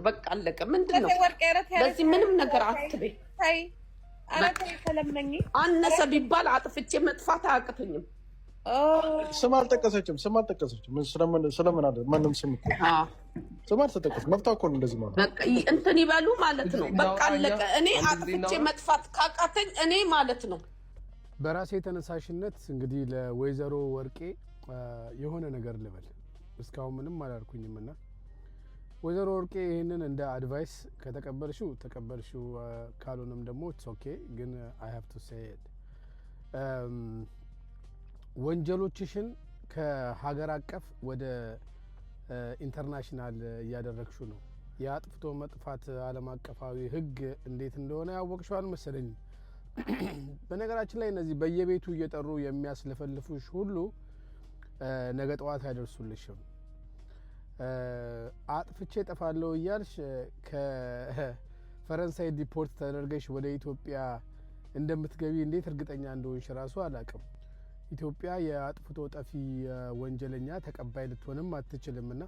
በቃ አለቀ። ምንድነው በዚህ ምንም ነገር አትበይ። ታይ አራተ ተለመኝ አነሰ ቢባል አጥፍቼ መጥፋት አያቅተኝም። ስም አልጠቀሰችም። ስለምን አለ ማንም ስም አልተጠቀሰም። መብቷ እኮ ነው እንደዚህ ማለት በቃ እንትን ይበሉ ማለት ነው። በቃ አለቀ። እኔ አጥፍቼ መጥፋት ካቃተኝ እኔ ማለት ነው በራሴ ተነሳሽነት እንግዲህ ለወይዘሮ ወርቄ የሆነ ነገር ልበል። እስካሁን ምንም አላልኩኝምና ወይዘሮ ወርቄ ይሄንን እንደ አድቫይስ ከተቀበልሽው ተቀበልሽው፣ ካልሆነም ደግሞ ኢትስ ኦኬ። ግን አይ ሃቭ ቱ ሴይ ኢት ወንጀሎችሽን ከሀገር አቀፍ ወደ ኢንተርናሽናል እያደረግሹ ነው። የአጥፍቶ መጥፋት ዓለም አቀፋዊ ሕግ እንዴት እንደሆነ ያወቅሽው አልመሰለኝም። በነገራችን ላይ እነዚህ በየቤቱ እየጠሩ የሚያስለፈልፉሽ ሁሉ ነገ ጠዋት አይደርሱልሽም። አጥፍቼ ጠፋለሁ እያልሽ ከፈረንሳይ ዲፖርት ተደርገሽ ወደ ኢትዮጵያ እንደምትገቢ እንዴት እርግጠኛ እንደሆንሽ ራሱ አላቅም። ኢትዮጵያ የአጥፍቶ ጠፊ ወንጀለኛ ተቀባይ ልትሆንም አትችልምና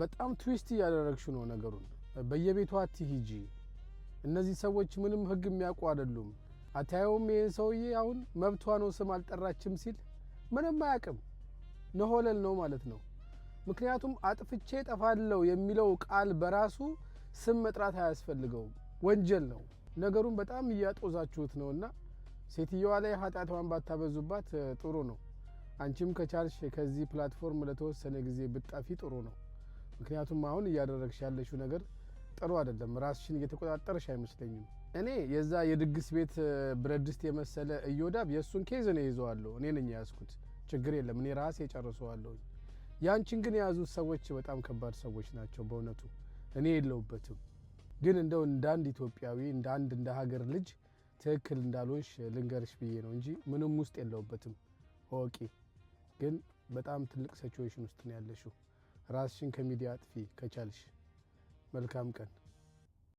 በጣም ትዊስት እያደረግሽ ነው ነገሩን። በየቤቱ አትሂጂ። እነዚህ ሰዎች ምንም ህግ የሚያውቁ አይደሉም። አታየውም? ይሄን ሰውዬ አሁን መብቷ ነው ስም አልጠራችም ሲል ምንም አያውቅም። ነሆለል ነው ማለት ነው። ምክንያቱም አጥፍቼ ጠፋለሁ የሚለው ቃል በራሱ ስም መጥራት አያስፈልገውም፣ ወንጀል ነው። ነገሩን በጣም እያጦዛችሁት ነውና ሴትየዋ ላይ ኃጢአቷን ባታበዙባት ጥሩ ነው። አንቺም ከቻልሽ ከዚህ ፕላትፎርም ለተወሰነ ጊዜ ብጣፊ ጥሩ ነው። ምክንያቱም አሁን እያደረግሽ ያለሽው ነገር ጥሩ አይደለም። ራስሽን እየተቆጣጠርሽ አይመስለኝም። እኔ የዛ የድግስ ቤት ብረድስት የመሰለ እዮዳብ የሱን ኬዝ ነው ይዘዋለሁ። እኔ ነኝ ያዝኩት። ችግር የለም፣ እኔ ራሴ ጨርሰዋለሁ። ያንቺን ግን የያዙት ሰዎች በጣም ከባድ ሰዎች ናቸው በእውነቱ። እኔ የለውበትም። ግን እንደው እንዳንድ ኢትዮጵያዊ እንደ ሀገር ልጅ ትክክል እንዳልሆንሽ ልንገርሽ ብዬ ነው እንጂ ምንም ውስጥ የለውበትም። ኦኬ። ግን በጣም ትልቅ ሲቹዌሽን ውስጥ ነው ያለሽው። ራስሽን ከሚዲያ አጥፊ ከቻልሽ። መልካም ቀን።